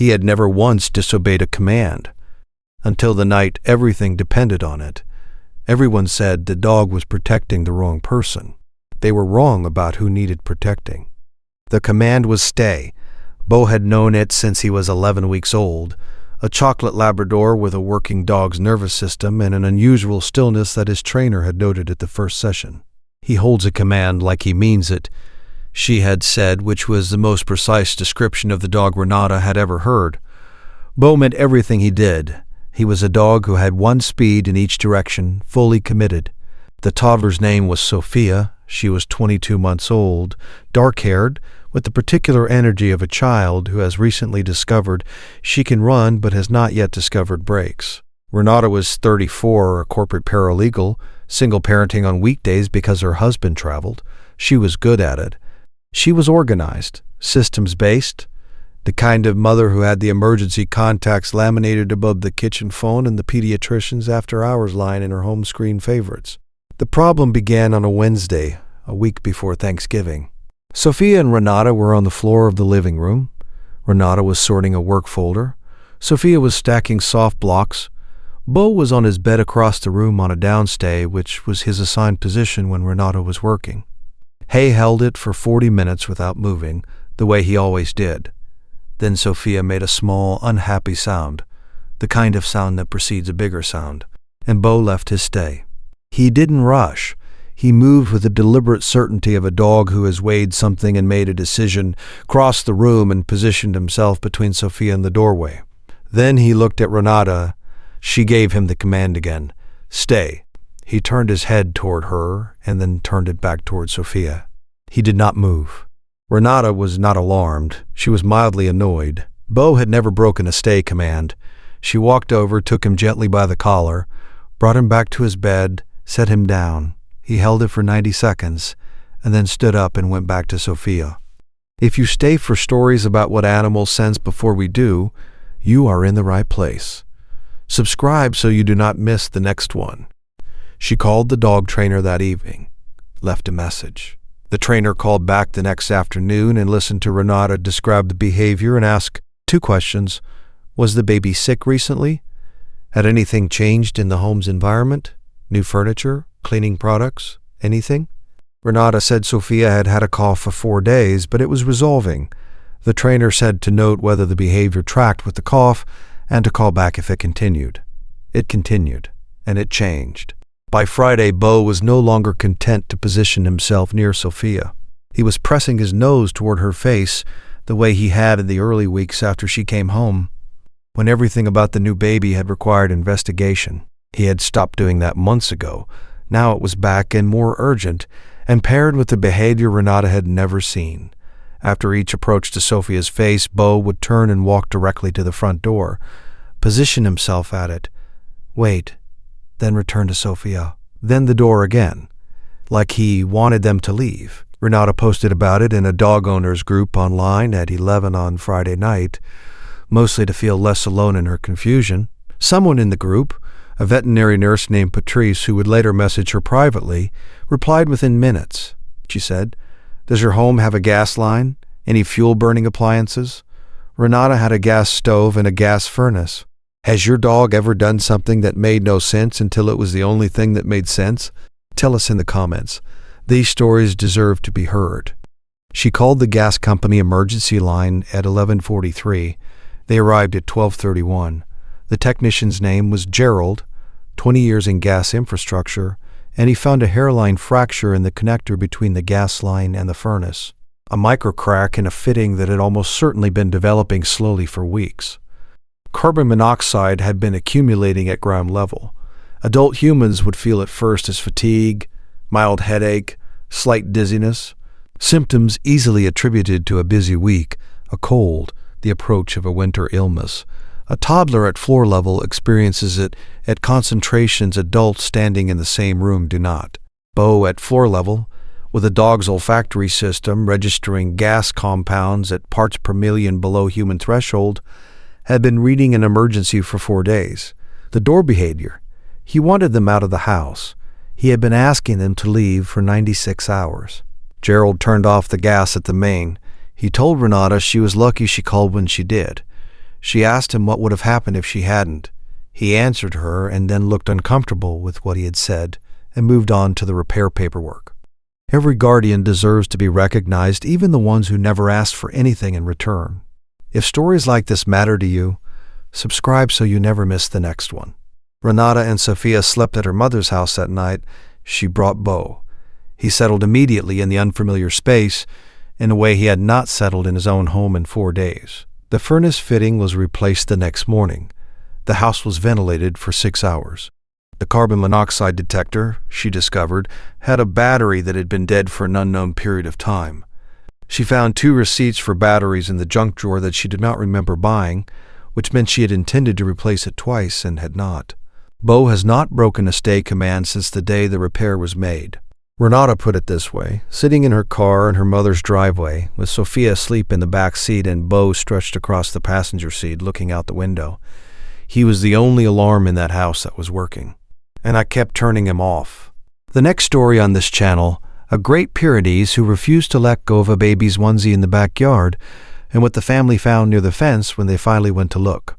He had never once disobeyed a command, until the night everything depended on it. Everyone said the dog was protecting the wrong person. They were wrong about who needed protecting. The command was stay. Beau had known it since he was 11 weeks old, a chocolate Labrador with a working dog's nervous system and an unusual stillness that his trainer had noted at the first session. He holds a command like he means it, she had said, which was the most precise description of the dog Renata had ever heard. Beau meant everything he did. He was a dog who had one speed in each direction, fully committed. The toddler's name was Sophia. She was 22 months old, dark-haired, with the particular energy of a child who has recently discovered she can run but has not yet discovered brakes. Renata was 34, a corporate paralegal, single parenting on weekdays because her husband traveled. She was good at it. She was organized, systems-based, the kind of mother who had the emergency contacts laminated above the kitchen phone and the pediatrician's after-hours line in her home screen favorites. The problem began on a Wednesday, a week before Thanksgiving. Sophia and Renata were on the floor of the living room. Renata was sorting a work folder. Sophia was stacking soft blocks. Beau was on his bed across the room on a downstay, which was his assigned position when Renata was working. Hay held it for 40 minutes without moving, the way he always did. Then Sophia made a small, unhappy sound, the kind of sound that precedes a bigger sound, and Beau left his stay. He didn't rush. He moved with the deliberate certainty of a dog who has weighed something and made a decision, crossed the room and positioned himself between Sophia and the doorway. Then he looked at Renata. She gave him the command again, "Stay." He turned his head toward her and then turned it back toward Sophia. He did not move. Renata was not alarmed. She was mildly annoyed. Beau had never broken a stay command. She walked over, took him gently by the collar, brought him back to his bed, set him down. He held it for 90 seconds, and then stood up and went back to Sophia. If you stay for stories about what animals sense before we do, you are in the right place. Subscribe so you do not miss the next one. She called the dog trainer that evening, left a message. The trainer called back the next afternoon and listened to Renata describe the behavior and ask 2 questions. Was the baby sick recently? Had anything changed in the home's environment? New furniture? Cleaning products? Anything? Renata said Sophia had had a cough for 4 days, but it was resolving. The trainer said to note whether the behavior tracked with the cough and to call back if it continued. It continued, and it changed. By Friday, Beau was no longer content to position himself near Sophia. He was pressing his nose toward her face the way he had in the early weeks after she came home, when everything about the new baby had required investigation. He had stopped doing that months ago. Now it was back and more urgent, and paired with the behavior Renata had never seen. After each approach to Sophia's face, Beau would turn and walk directly to the front door, position himself at it, wait, then return to Sophia, then the door again, like he wanted them to leave. Renata posted about it in a dog owners group online at 11 on Friday night, mostly to feel less alone in her confusion. Someone in the group, a veterinary nurse named Patrice, who would later message her privately, replied within minutes. She said, "Does your home have a gas line? Any fuel-burning appliances?" Renata had a gas stove and a gas furnace. Has your dog ever done something that made no sense until it was the only thing that made sense? Tell us in the comments. These stories deserve to be heard. She called the gas company emergency line at 11:43. They arrived at 12:31. The technician's name was Gerald, 20 years in gas infrastructure, and he found a hairline fracture in the connector between the gas line and the furnace, a micro crack in a fitting that had almost certainly been developing slowly for weeks. Carbon monoxide had been accumulating at ground level. Adult humans would feel at first as fatigue, mild headache, slight dizziness, symptoms easily attributed to a busy week, a cold, the approach of a winter illness. A toddler at floor level experiences it at concentrations adults standing in the same room do not. Beau at floor level, with a dog's olfactory system registering gas compounds at parts per million below human threshold, had been reading an emergency for 4 days. The door behavior. He wanted them out of the house. He had been asking them to leave for 96 hours. Gerald turned off the gas at the main. He told Renata she was lucky she called when she did. She asked him what would have happened if she hadn't. He answered her and then looked uncomfortable with what he had said and moved on to the repair paperwork. Every guardian deserves to be recognized, even the ones who never asked for anything in return. If stories like this matter to you, subscribe so you never miss the next one. Renata and Sophia slept at her mother's house that night. She brought Beau. He settled immediately in the unfamiliar space in a way he had not settled in his own home in 4 days. The furnace fitting was replaced the next morning. The house was ventilated for 6 hours. The carbon monoxide detector, she discovered, had a battery that had been dead for an unknown period of time. She found 2 receipts for batteries in the junk drawer that she did not remember buying, which meant she had intended to replace it twice and had not. Beau has not broken a stay command since the day the repair was made. Renata put it this way: sitting in her car in her mother's driveway, with Sophia asleep in the back seat and Beau stretched across the passenger seat looking out the window, he was the only alarm in that house that was working. And I kept turning him off. The next story on this channel, a Great Pyrenees who refused to let go of a baby's onesie in the backyard, and what the family found near the fence when they finally went to look.